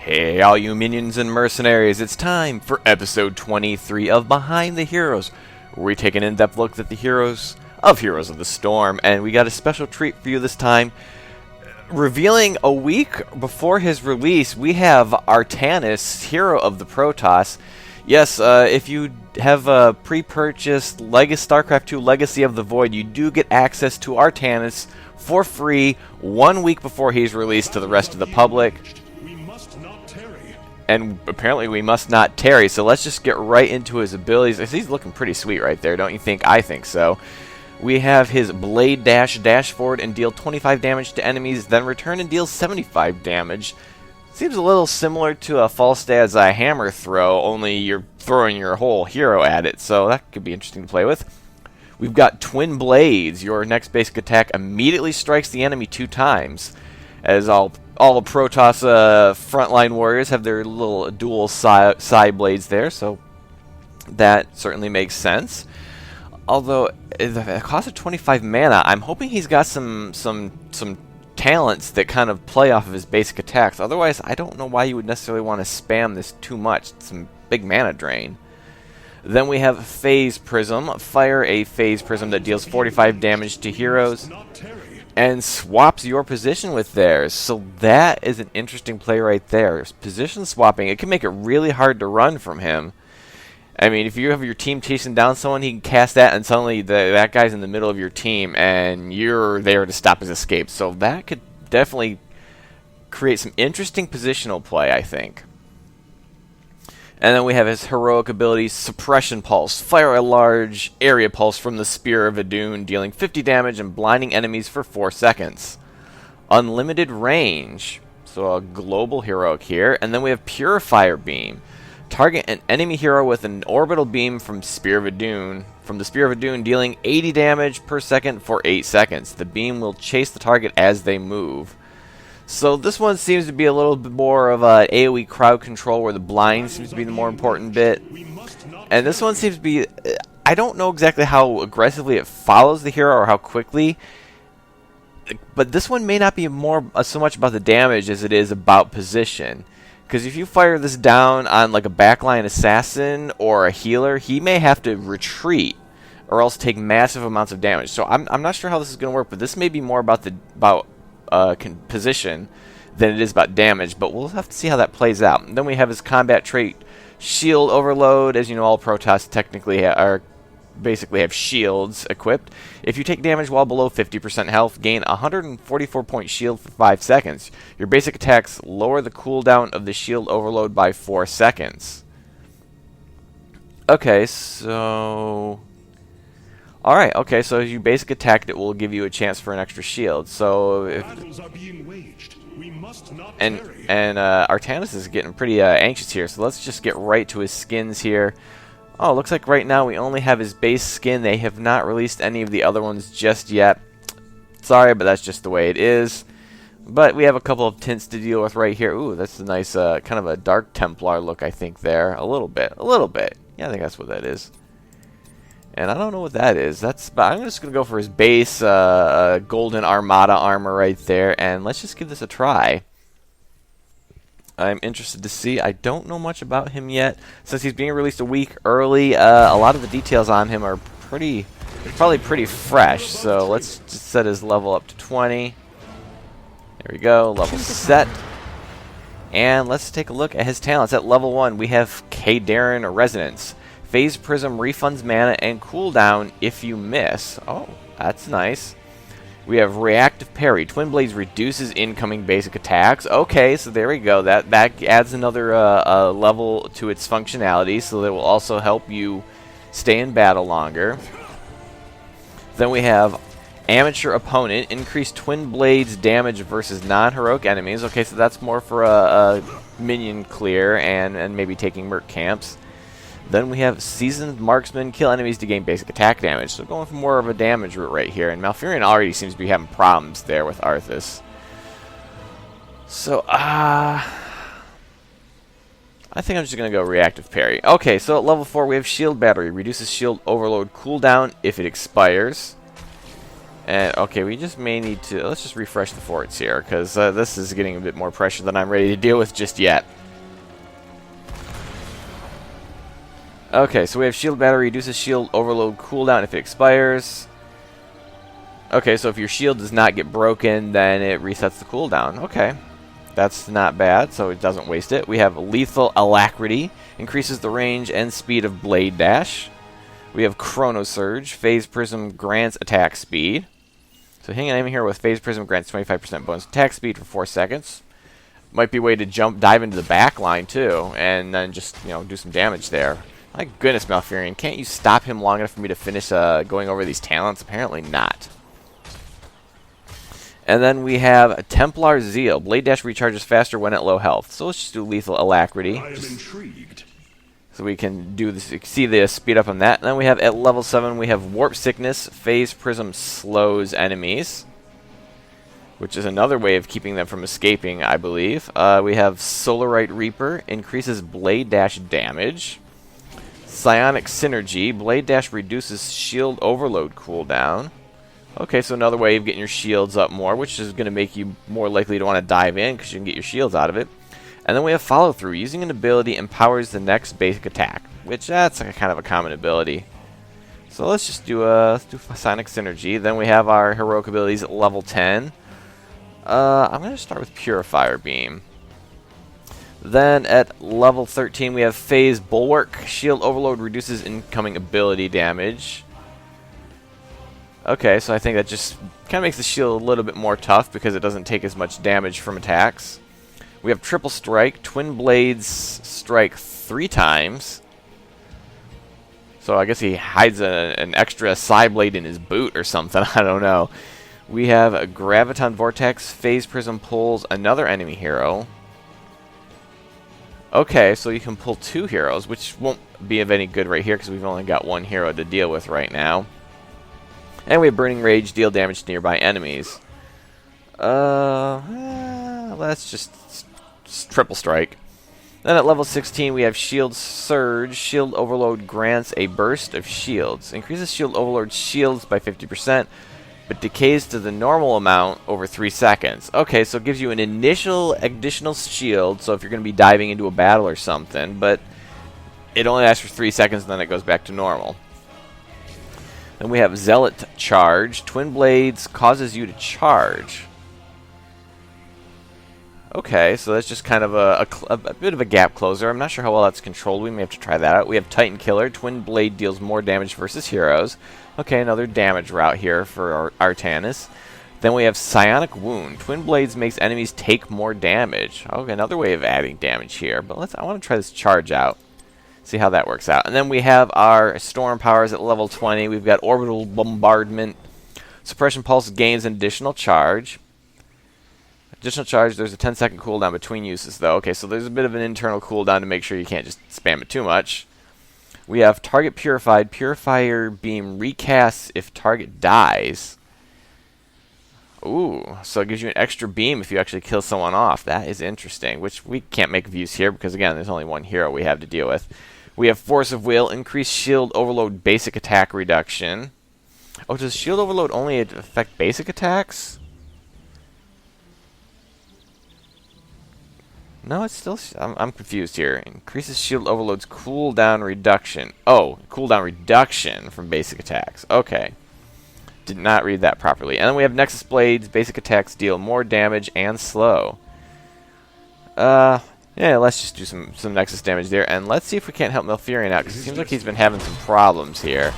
Hey all you minions and mercenaries, it's time for episode 23 of Behind the Heroes, where we take an in-depth look at the heroes of the Storm, and we got a special treat for you this time. Revealing a week before his release, we have Artanis, hero of the Protoss. Yes, if you have pre-purchased StarCraft II Legacy of the Void, you do get access to Artanis for free 1 week before he's released to the rest of the public. And apparently we must not tarry, so let's just get right into his abilities. He's looking pretty sweet right there, don't you think? I think so. We have his Blade Dash forward and deal 25 damage to enemies, then return and deal 75 damage. Seems a little similar to a Falstad's Hammer Throw, only you're throwing your whole hero at it, so that could be interesting to play with. We've got Twin Blades. Your next basic attack immediately strikes the enemy 2 times. As all Protoss frontline warriors have their little dual side blades there, so that certainly makes sense. Although at the cost of 25 mana, I'm hoping he's got some talents that kind of play off of his basic attacks. Otherwise, I don't know why you would necessarily want to spam this too much. It's some big mana drain. Then we have Phase Prism. Fire a Phase Prism that deals 45 damage to heroes and swaps your position with theirs. So that is an interesting play right there. Position swapping. It can make it really hard to run from him. I mean, if you have your team chasing down someone, he can cast that, and suddenly that guy's in the middle of your team, and you're there to stop his escape. So that could definitely create some interesting positional play, I think. And then we have his heroic ability, Suppression Pulse. Fire a large area pulse from the Spear of Idun, dealing 50 damage and blinding enemies for 4 seconds. Unlimited range, so a global heroic here. And then we have Purifier Beam. Target an enemy hero with an orbital beam from the Spear of Idun, dealing 80 damage per second for 8 seconds. The beam will chase the target as they move. So this one seems to be a little bit more of a AoE crowd control, where the blind seems to be the more important bit. And this one seems to be, I don't know exactly how aggressively it follows the hero or how quickly, but this one may not be so much about the damage as it is about position. Because if you fire this down on like a backline assassin or a healer, he may have to retreat or else take massive amounts of damage. So I'm not sure how this is going to work, but this may be more about position than it is about damage, but we'll have to see how that plays out. And then we have his combat trait, Shield Overload. As you know, all Protoss technically basically have shields equipped. If you take damage while below 50% health, gain 144 point shield for 5 seconds. Your basic attacks lower the cooldown of the shield overload by 4 seconds. Okay, so alright, okay, so as you basic attack, it will give you a chance for an extra shield. So if Artanis is getting pretty anxious here, so let's just get right to his skins here. Oh, looks like right now we only have his base skin. They have not released any of the other ones just yet. Sorry, but that's just the way it is. But we have a couple of tints to deal with right here. Ooh, that's a nice kind of a Dark Templar look, I think, there. A little bit. Yeah, I think that's what that is. And I don't know what that is. But I'm just going to go for his base Golden Armada armor right there. And let's just give this a try. I'm interested to see. I don't know much about him yet. Since he's being released a week early, a lot of the details on him are probably pretty fresh. So let's just set his level up to 20. There we go. Level set. And let's take a look at his talents. At level 1, we have Kadarin Resonance. Phase Prism refunds mana and cooldown if you miss. Oh, that's nice. We have Reactive Parry. Twin Blades reduces incoming basic attacks. Okay, so there we go. That adds another level to its functionality, so that will also help you stay in battle longer. Then we have Amateur Opponent. Increase Twin Blades damage versus non-heroic enemies. Okay, so that's more for a minion clear and maybe taking merc camps. Then we have Seasoned Marksman. Kill enemies to gain basic attack damage. So going for more of a damage route right here. And Malfurion already seems to be having problems there with Arthas. So, I think I'm just going to go Reactive Parry. Okay, so at level 4 we have Shield Battery. Reduces shield overload cooldown if it expires. And, okay, we just may need to... Let's just refresh the forts here, because this is getting a bit more pressure than I'm ready to deal with just yet. Okay, so we have shield battery, reduces shield overload cooldown if it expires. Okay, so if your shield does not get broken, then it resets the cooldown. Okay, that's not bad, so it doesn't waste it. We have lethal alacrity, increases the range and speed of blade dash. We have chrono surge, phase prism grants attack speed. So hitting an enemy here with phase prism grants 25% bonus attack speed for 4 seconds. Might be a way to dive into the back line too, and then just, you know, do some damage there. My goodness, Malfurion, can't you stop him long enough for me to finish going over these talents? Apparently not. And then we have a Templar Zeal. Blade Dash recharges faster when at low health. So let's just do Lethal Alacrity. I am intrigued. So we can do this, see the speed up on that. And then we have at level 7, we have Warp Sickness. Phase Prism slows enemies, which is another way of keeping them from escaping, I believe. We have Solarite Reaper. Increases Blade Dash damage. Psionic Synergy. Blade Dash reduces shield overload cooldown. Okay, so another way of getting your shields up more, which is going to make you more likely to want to dive in because you can get your shields out of it. And then we have Follow Through. Using an ability empowers the next basic attack, which that's like a kind of a common ability. So let's just do Psionic Synergy. Then we have our heroic abilities at level 10. I'm going to start with Purifier Beam. Then at level 13 we have Phase Bulwark. Shield Overload reduces incoming ability damage. Okay, so I think that just kind of makes the shield a little bit more tough because it doesn't take as much damage from attacks. We have Triple Strike. Twin Blades strike 3 times. So I guess he hides an extra side blade in his boot or something. I don't know. We have a Graviton Vortex. Phase Prism pulls another enemy hero. Okay, so you can pull 2 heroes, which won't be of any good right here because we've only got 1 hero to deal with right now. And we have Burning Rage, deal damage to nearby enemies. Let's just Triple Strike. Then at level 16 we have Shield Surge. Shield Overload grants a burst of shields. Increases Shield Overload shields by 50%, but decays to the normal amount over 3 seconds. Okay, so it gives you an initial additional shield, so if you're going to be diving into a battle or something, but it only lasts for 3 seconds and then it goes back to normal. Then we have Zealot Charge. Twin Blades causes you to charge. Okay, so that's just kind of a bit of a gap closer. I'm not sure how well that's controlled. We may have to try that out. We have Titan Killer. Twin Blade deals more damage versus heroes. Okay, another damage route here for Artanis. Then we have Psionic Wound. Twin Blades makes enemies take more damage. Okay, another way of adding damage here. But I want to try this charge out. See how that works out. And then we have our Storm powers at level 20. We've got Orbital Bombardment. Suppression Pulse gains an additional charge. Additional charge, there's a 10-second cooldown between uses, though. Okay, so there's a bit of an internal cooldown to make sure you can't just spam it too much. We have Target Purified. Purifier Beam recasts if target dies. Ooh, so it gives you an extra beam if you actually kill someone off. That is interesting, which we can't make views here because, again, there's only 1 hero we have to deal with. We have Force of Will. Increased Shield Overload basic attack reduction. Oh, does Shield Overload only affect basic attacks? No, it's still... I'm confused here. Increases Shield Overload's cooldown reduction. Oh, cooldown reduction from basic attacks. Okay. Did not read that properly. And then we have Nexus Blades. Basic attacks deal more damage and slow. Yeah, let's just do some Nexus damage there. And let's see if we can't help Malfurion out, because it seems like he's been having some problems here.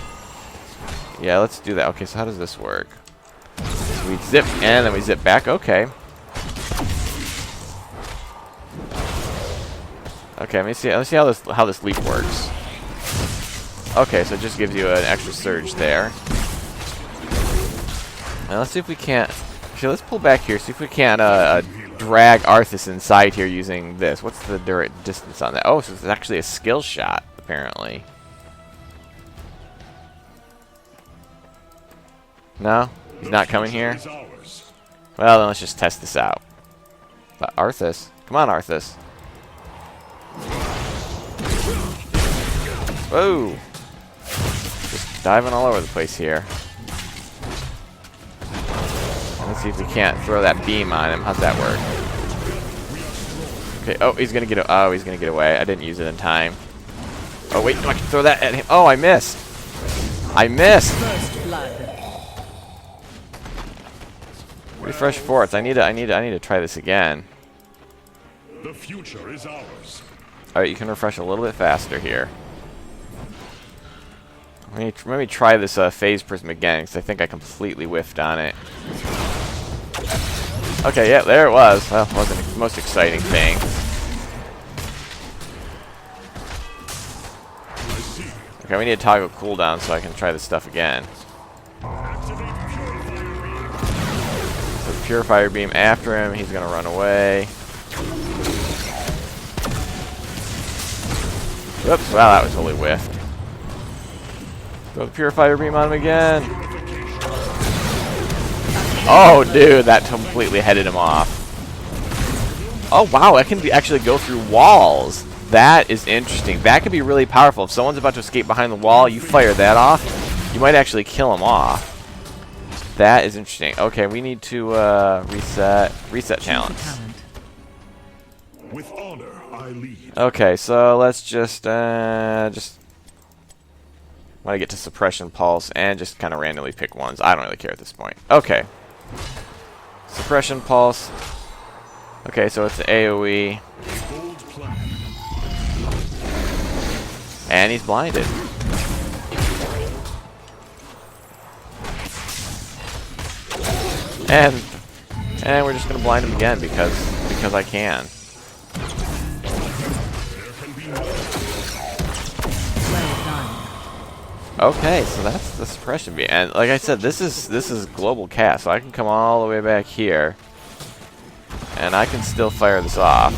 Yeah, let's do that. Okay, so how does this work? So we zip, and then we zip back. Okay. Okay, let me see how this leap works. Okay, so it just gives you an extra surge there. Now let's see if we can't... Actually, let's pull back here, see if we can't drag Arthas inside here using this. What's the direct distance on that? Oh, so it's actually a skill shot, apparently. No? He's not coming here? Well, then let's just test this out. But Arthas. Come on, Arthas. Whoa! Just diving all over the place here. See if we can't throw that beam on him. How's that work? Okay, oh, he's gonna get away. I didn't use it in time. Oh wait, no, I can throw that at him. Oh, I missed. I missed. Refresh forts. I need to try this again. The future is ours. All right, you can refresh a little bit faster here. Let me try this phase prism again, because I think I completely whiffed on it. Okay, yeah, there it was. Well, it wasn't the most exciting thing. Okay, we need to toggle cooldown so I can try this stuff again. So Purifier Beam after him, he's gonna run away. Whoops, wow, that was totally whiffed. Throw the Purifier Beam on him again. Oh, dude, that completely headed him off. Oh, wow, that can actually go through walls. That is interesting. That could be really powerful. If someone's about to escape behind the wall, you fire that off, you might actually kill him off. That is interesting. Okay, we need to reset talents. With honor, I lead. Okay, so let's just want to get to suppression pulse and just kind of randomly pick ones. I don't really care at this point. Okay. Suppression pulse. Okay, so it's the AoE. And he's blinded. And we're just gonna blind him again because I can. Okay, so that's the suppression beam, and like I said, this is global cast, so I can come all the way back here, and I can still fire this off.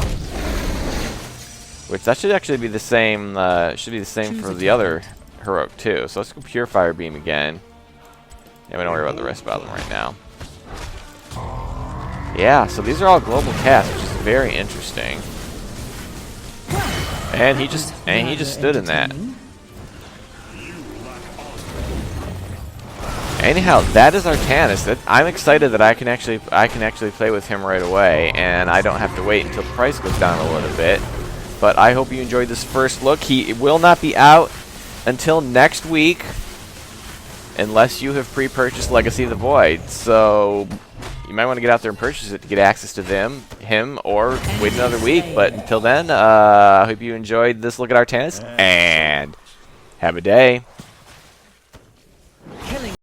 Which that should actually be the same. Should be the same for the other heroic too. So let's go Purifier Beam again. Yeah, we don't worry about the rest of them right now. Yeah, so these are all global casts, which is very interesting. And he just stood in that. Anyhow, that is Artanis. I'm excited that I can actually play with him right away, and I don't have to wait until the price goes down a little bit. But I hope you enjoyed this first look. He will not be out until next week, unless you have pre-purchased Legacy of the Void. So you might want to get out there and purchase it to get access to him, or wait another week. But until then, I hope you enjoyed this look at Artanis, and have a day.